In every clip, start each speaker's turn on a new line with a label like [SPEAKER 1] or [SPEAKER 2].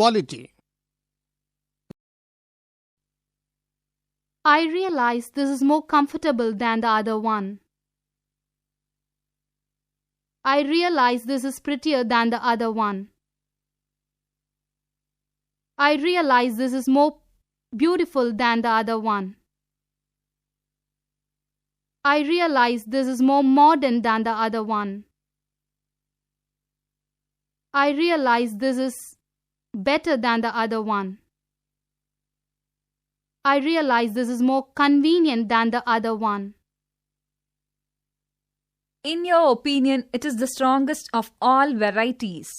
[SPEAKER 1] quality.
[SPEAKER 2] I realize this is more comfortable than the other one. I realize this is prettier than the other one. I realize this is more beautiful than the other one. I realize this is more modern than the other one. I realize this is better than the other one. I realize this is more convenient than the other one.
[SPEAKER 3] In your opinion, it is the strongest of all varieties.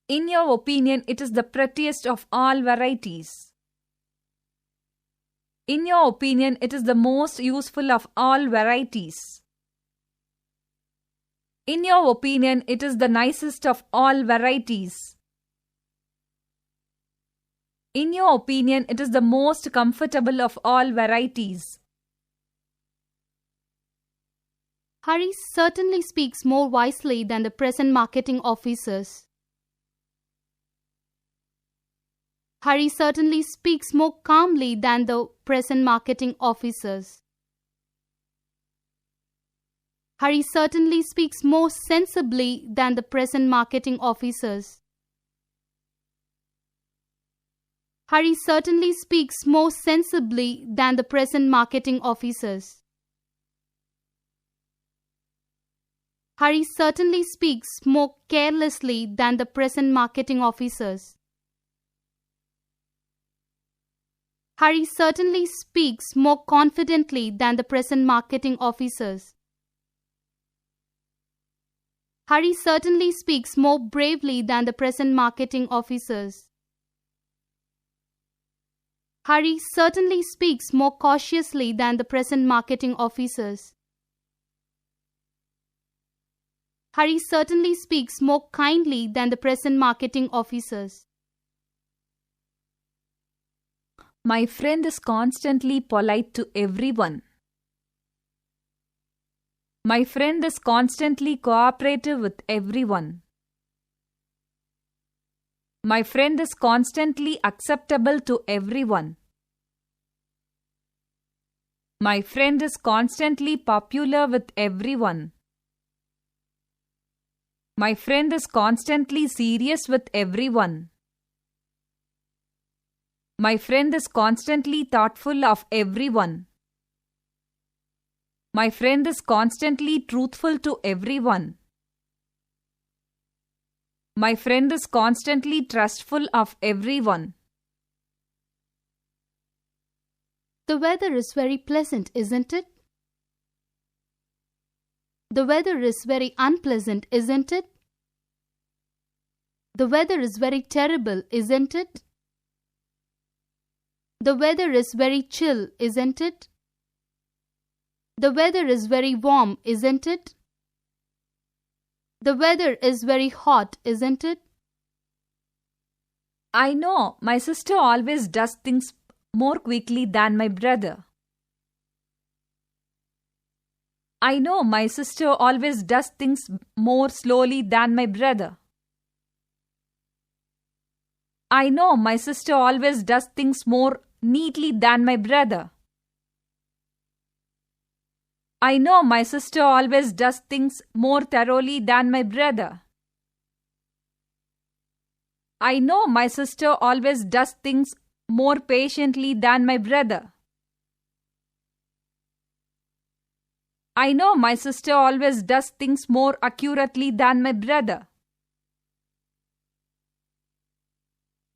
[SPEAKER 3] In your opinion, it is the prettiest of all varieties. In your opinion, it is the most useful of all varieties. In your opinion, it is the nicest of all varieties. In your opinion, it is the most comfortable of all varieties.
[SPEAKER 2] Hari certainly speaks more wisely than the present marketing officers. Hari certainly speaks more calmly than the present marketing officers. Hari certainly speaks more sensibly than the present marketing officers. Hari certainly speaks more sensibly than the present marketing officers. Hari certainly speaks more carelessly than the present marketing officers. Hari certainly speaks more confidently than the present marketing officers. Hari certainly speaks more bravely than the present marketing officers. Hari certainly speaks more cautiously than the present marketing officers. Hari certainly speaks more kindly than the present marketing officers.
[SPEAKER 3] My friend is constantly polite to everyone. My friend is constantly cooperative with everyone. My friend is constantly acceptable to everyone. My friend is constantly popular with everyone. My friend is constantly serious with everyone. My friend is constantly thoughtful of everyone. My friend is constantly truthful to everyone. My friend is constantly trustful of everyone.
[SPEAKER 2] The weather is very pleasant, isn't it? The weather is very unpleasant, isn't it? The weather is very terrible, isn't it? The weather is very chill, isn't it? The weather is very warm, isn't it? The weather is very hot, isn't it?
[SPEAKER 3] I know my sister always does things more quickly than my brother. I know my sister always does things more slowly than my brother. I know my sister always does things more neatly than my brother. I know my sister always does things more thoroughly than my brother. I know my sister always does things more patiently than my brother. I know my sister always does things more accurately than my brother.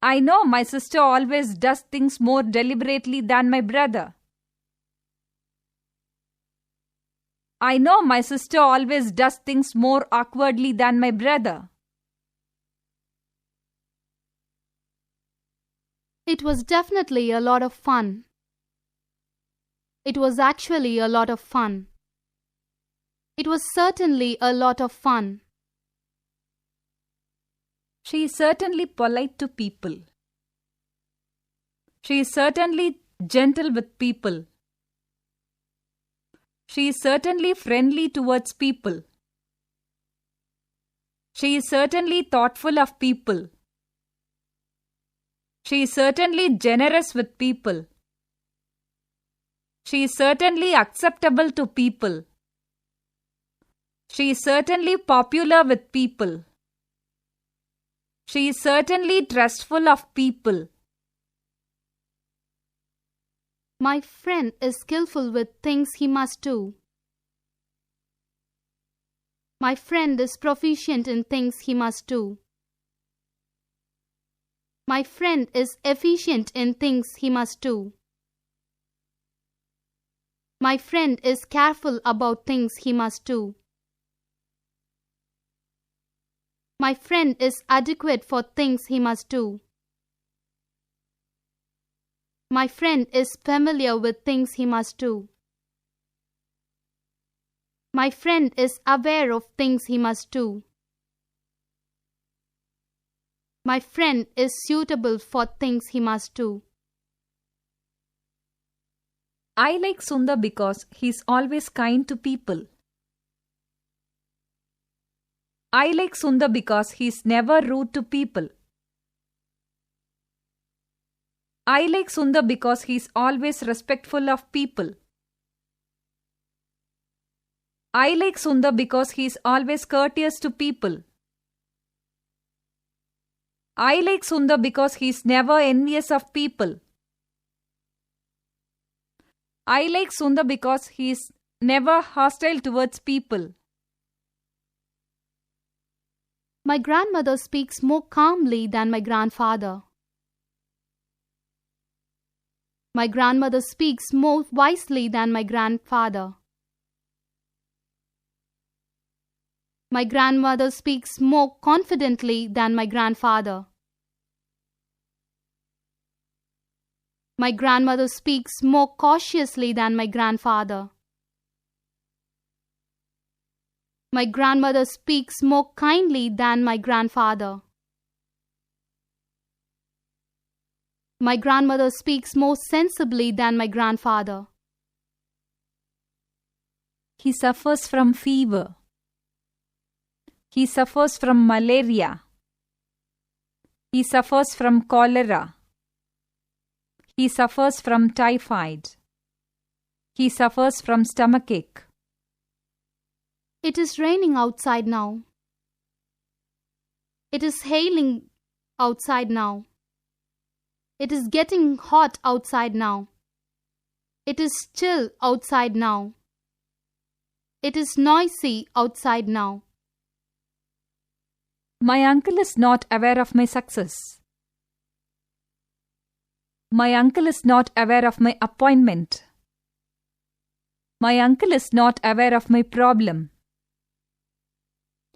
[SPEAKER 3] I know my sister always does things more deliberately than my brother. I know my sister always does things more awkwardly than my brother.
[SPEAKER 2] It was definitely a lot of fun. It was actually a lot of fun. It was certainly a lot of fun.
[SPEAKER 3] She is certainly polite to people. She is certainly gentle with people. She is certainly friendly towards people. She is certainly thoughtful of people. She is certainly generous with people. She is certainly acceptable to people. She is certainly popular with people. She is certainly trustful of people.
[SPEAKER 2] My friend is skillful with things he must do. My friend is proficient in things he must do. My friend is efficient in things he must do. My friend is careful about things he must do. My friend is adequate for things he must do. My friend is familiar with things he must do. My friend is aware of things he must do. My friend is suitable for things he must do.
[SPEAKER 3] I like Sundar because he's always kind to people. I like Sundar because he's never rude to people. I like Sundar because he's always respectful of people. I like Sundar because he's always courteous to people. I like Sundar because he's never envious of people. I like Sundar because he's never hostile towards people.
[SPEAKER 2] My grandmother speaks more calmly than my grandfather. My grandmother speaks more wisely than my grandfather. My grandmother speaks more confidently than my grandfather. My grandmother speaks more cautiously than my grandfather. My grandmother speaks more kindly than my grandfather. My grandmother speaks more sensibly than my grandfather.
[SPEAKER 3] He suffers from fever. He suffers from malaria. He suffers from cholera. He suffers from typhoid. He suffers from stomachache.
[SPEAKER 2] It is raining outside now. It is hailing outside now. It is getting hot outside now. It is chill outside now. It is noisy outside now.
[SPEAKER 3] My uncle is not aware of my success. My uncle is not aware of my appointment. My uncle is not aware of my problem.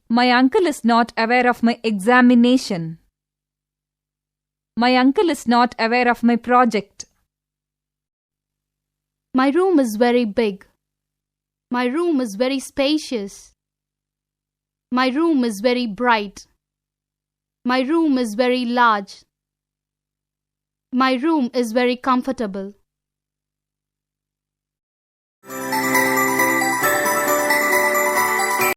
[SPEAKER 3] My uncle is not aware of my examination. My uncle is not aware of my project.
[SPEAKER 2] My room is very big. My room is very spacious. My room is very bright. My room is very large. My room is very comfortable.